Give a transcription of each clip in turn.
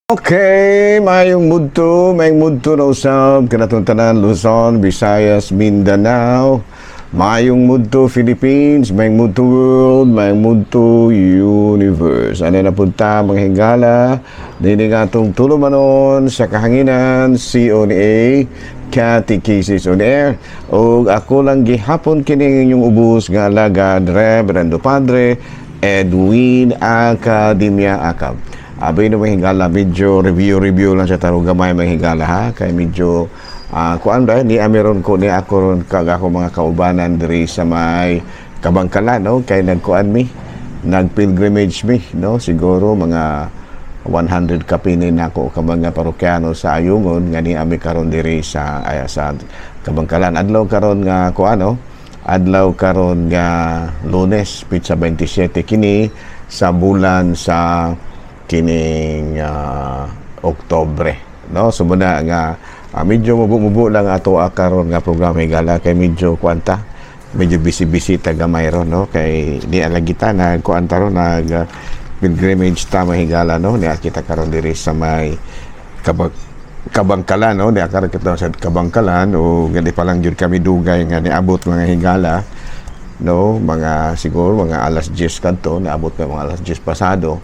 Okay, mayong mudto na usab kanatong tanan Luzon, Visayas, Mindanao. Mayong mudto Philippines, mayong mudto world, mayong mudto universe. Ano na punta mga hingala, dili nga itong tulumanon sa kahanginan, CONA, Catechesis on Air. O ako lang gihapon kining inyong ubos nga alagad, Reverendo Padre Edwin Academia Acab. Abay na mahigala, medyo review lang sa tarong gamay mahigala ha, kay medyo kuan ba, ni amiron ko ni ako ron kag ako mga kaubanan diri sa may Kabangkalan, no? Kay nagkuan mi, nagpilgrimage mi, no? Siguro mga 100 kapinin ako ka mga parokyano sa Ayungon nga ni ami karon diri sa Kabangkalan. Adlaw karon nga kuano, adlaw karon nga Lunes, pizza 27 kini sa bulan sa kining Oktobre, no? So muna nga medyo mubo lang ato karon nga programa higala kay medyo kuanta, medyo busy taga mayro, no? Kay di alagita na kuanta ron nag pilgrimage ta mahigala, no? Ni kita karon diri sa may Kabangkalan, no? Di karon kita sa Kabangkalan o gali pa lang jud kami dugay nga niabot mga higala, no? Mga siguro mga alas 10 kadto, niabot ka mga alas 10 pasado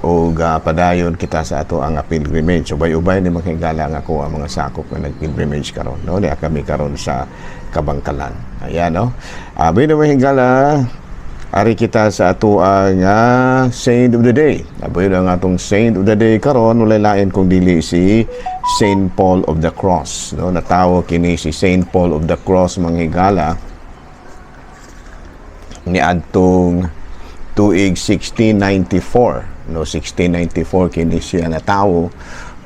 o padayon kita sa ato ang pilgrimage. Ubay-ubay ni makigala nga ako ang mga sakop na nag-pilgrimage karon, no? Di kami karon sa Kabangkalan. Ayan, no? Abi na mahigala, ari kita sa ato ang Saint of the Day. Abi na nga atong Saint of the Day karon, wala lain kung dili si Saint Paul of the Cross, no? Natawo kini si Saint Paul of the Cross manghigala ni adtong tuig 1694, no? 1694 kini siya natawo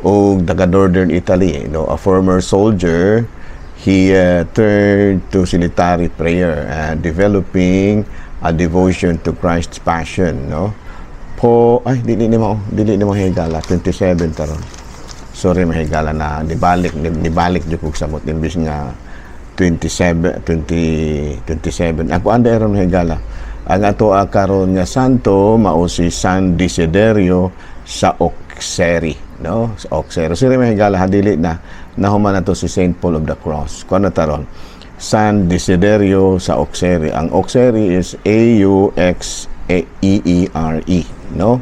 og taga Northern Italy, no? A former soldier, he turned to solitary prayer and developing a devotion to Christ's passion, no? Dili ni mo higala 27 taron. Sorry mahigala na nibalik jud kog samot imbis nga 27. Ako anda ron higala. Ang ato karon nga santo mao si San Desiderio sa Auxerre, no? Sa Auxerre. Sira mahigala hadili na nahuman nato si Saint Paul of the Cross. Kuno taron San Desiderio sa Auxerre. Ang Auxerre is Auxeere, no?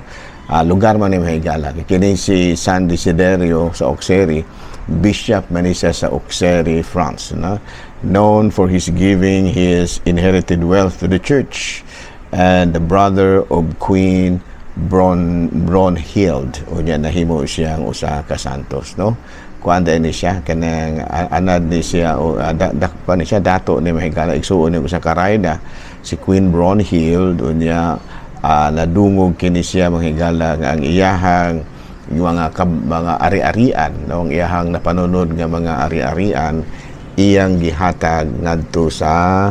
Lugar man ni mahigala. Kini si San Desiderio sa Auxerre, bishop man siya sa Auxerre, France, no? Known for his giving his inherited wealth to the church, and the brother of Queen Brunhild, o niya nahimo siyang usa ka santos, no? Kuanda ni siya kanang anad ni siya o dakpa ni siya dato ni mahigala igsuon ni usa ka rayna si Queen Brunhild, o niya nadungog kini siya mahigala nga ang iyahang mga ari-arian, no? Ang iyahang napanunod nga mga ari-arian iyang gihatag ngadto sa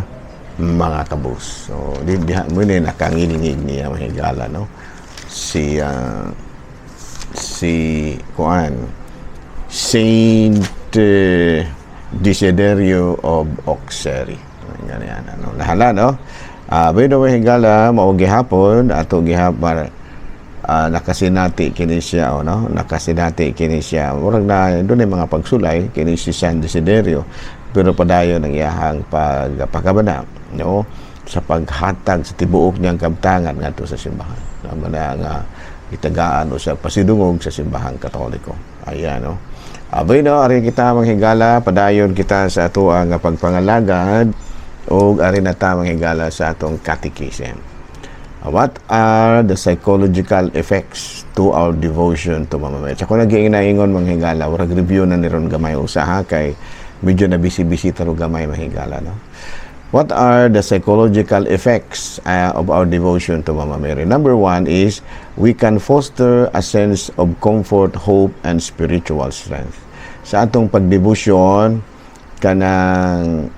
mga kabus. So di mo ni nakangilingig niya mahigala, no? Si Saint Desiderio of Auxerre. Ganyan, ano? Nahala, no? Pero mahigala mao gihapon ato gihapon nakasinati kini siya, no? Nakasinati kini siya. Murag na doon ay mga pagsulay kini si San Desiderio, pero padayon ang iyahang pagpakabana, no? Sa paghatag sa tibuok niyang kabtangan ngadto sa simbahan. Naman nga itagaan o sa pasidungog sa simbahan Katoliko. Ayan, no? Abay, no, ari kita manghigala, padayon kita sa ato ang pagpangalagad o ari na ta manghigala sa atong catechism. What are the psychological effects to our devotion to Mama Mary? Ako nag-iinaingon manghigala, warag review na ni ron gamay usaha kay medyo na busy taro gamay mahigala, no? What are the psychological effects of our devotion to Mama Mary? Number one is we can foster a sense of comfort, hope, and spiritual strength. Sa atong pagdebosyon kanang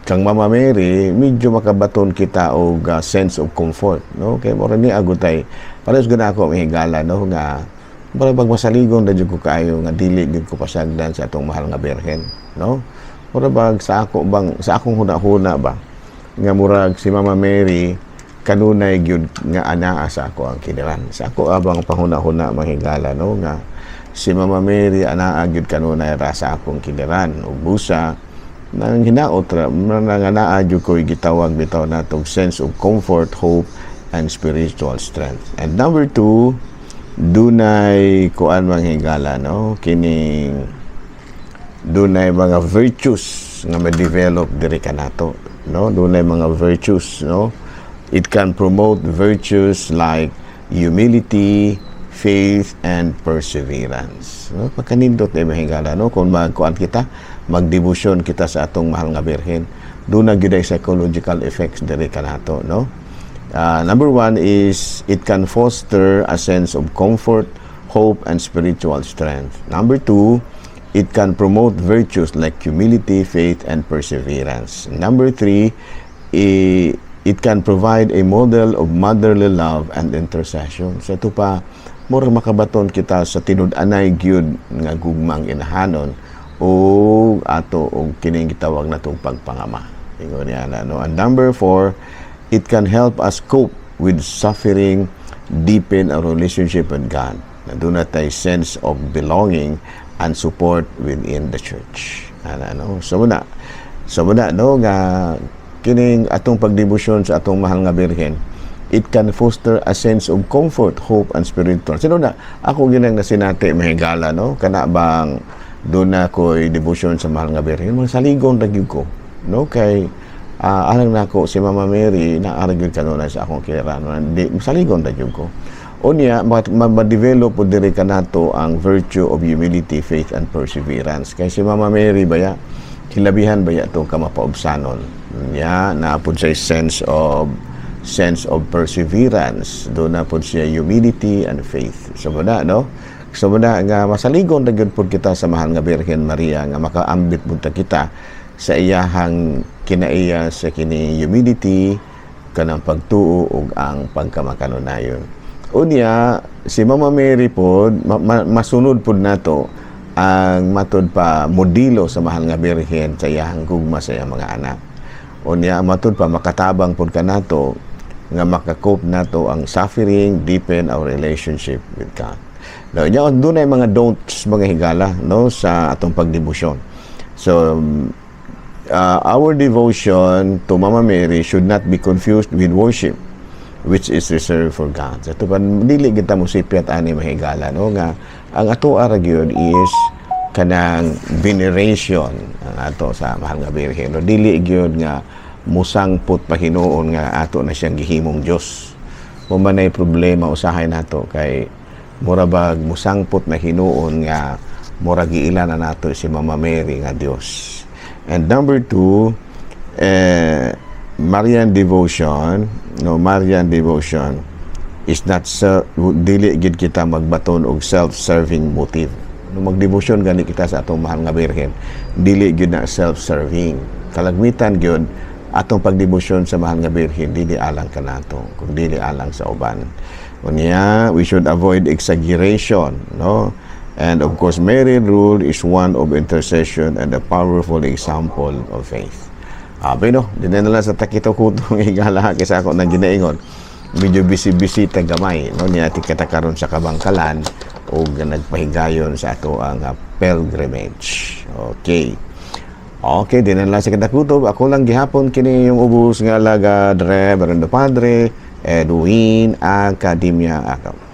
kang Mama Mary, medyo makabaton kita og sense of comfort, no? Kay mora ni agutay pares guna ako mahigala, no, nga para pag masaligon da jud ko kaayo nga dili gid ko pasagdan sa atong mahal nga Birhen, no? Mura bag sa akong huna-huna ba nga murag si Mama Mary kanunay gyud nga anaa sa ako ang kiniran. Sa ako abang pahuna-huna mahigala no nga si Mama Mary anaa gyud kanunay ra sa akong kiniran ug busa nang hinaot ra nga anaa gyud ko gitawag bitaw natong sense of comfort, hope and spiritual strength. And number 2, dunay kuan manghigala no kining dunay mga virtues nga ma-develop diri kanato no dunay mga virtues no. It can promote virtues like humility, faith, and perseverance. No? Pagkanindot na mahigala, no? Kung magkuan kita, magdebosyon kita sa atong mahal nga Birhen, doon na gyud ay psychological effects diri kanato, no? Number 1 is it can foster a sense of comfort, hope, and spiritual strength. Number 2, it can promote virtues like humility, faith, and perseverance. Number 3, it can provide a model of motherly love and intercession. So ito pa, mura makabaton kita sa tinud-anay gyud nga gugmang inahanon o ato og kining gitawag natong pagpangama. Ingon niya na, no? And number 4, it can help us cope with suffering, deepen our relationship with God. Doon na tayo sense of belonging and support within the church. Ano? So muna, no, nga kining atong pagdebosyon sa atong mahal nga Birhen, it can foster a sense of comfort, hope, and spiritual. Sino na, ako ginang nasinati mahigala, no? Kana bang doon na ko'y debosyon sa mahal nga Birhen, mga saligon nagyug ko, no? Kay, alang na ako, si Mama Mary, naaragil kanunay sa akong kira, no? Saligon nagyug ko. O niya, ma-develop po diri ka nato ang virtue of humility, faith, and perseverance. Kay si Mama Mary, baya, hilabihan baya itong kamapaubsanon niya, naapod siya sense of perseverance, doon na po siya humility and faith. So muna, no? So muna, nga masaligon na po kita sa mahal nga Birhen Maria, nga makaambit po kita sa iyahang kinaiya sa kini humility, kanang pagtuo ug ang pagkamakanonayon. Unya, si Mama Mary po, masunod po nato ang matod pa modelo sa mahal nga Birhen sa iyahang gugma sa iyang mga anak. Unya, matod pa makatabang po ka nato nga makakope nato ang suffering, deepen our relationship with God. Now, doon ay mga don'ts, mga higala, no, sa atong pagdebosyon. So, our devotion to Mama Mary should not be confused with worship, which is reserved for God. So, ito pa, dili kita mo sipiat ani mahigala, no, nga ang ato aragyon is kanang veneration ang ato sa mahal nga Birhen. No, dili gyud nga musangpot pa hinuon nga ato na siyang gihimong Dios. Kung manay problema usahay nato kay murabag musangpot na hinuon nga mura giila na nato si Mama Mary nga Dios. And number 2, Marian devotion, no, Marian devotion is not dili gid kita magbaton og self-serving motive. No, magdebosyon gani kita sa atong mahal nga Birhen, dili gyud na self-serving. Kalagmitan gyud atong pagdebosyon sa mahal nga Birhen, dili alang kanato, kung dili alang sa uban. Unya, we should avoid exaggeration, no? And of course, Marian rule is one of intercession and a powerful example of faith. Pero, din na lang sa takito kutong higala kaysa ako nang ginaingon. Medyo busy-busy tagamay, no? Niya ating katakaroon sa kabangkalan o nagpahigayon sa ato ang pilgrimage. Okay. Okay, din na lang sa katakutob. Ako lang gihapon kini yung ubos nga alaga Dre, Barendo Padre, Edwin Academia Akaw.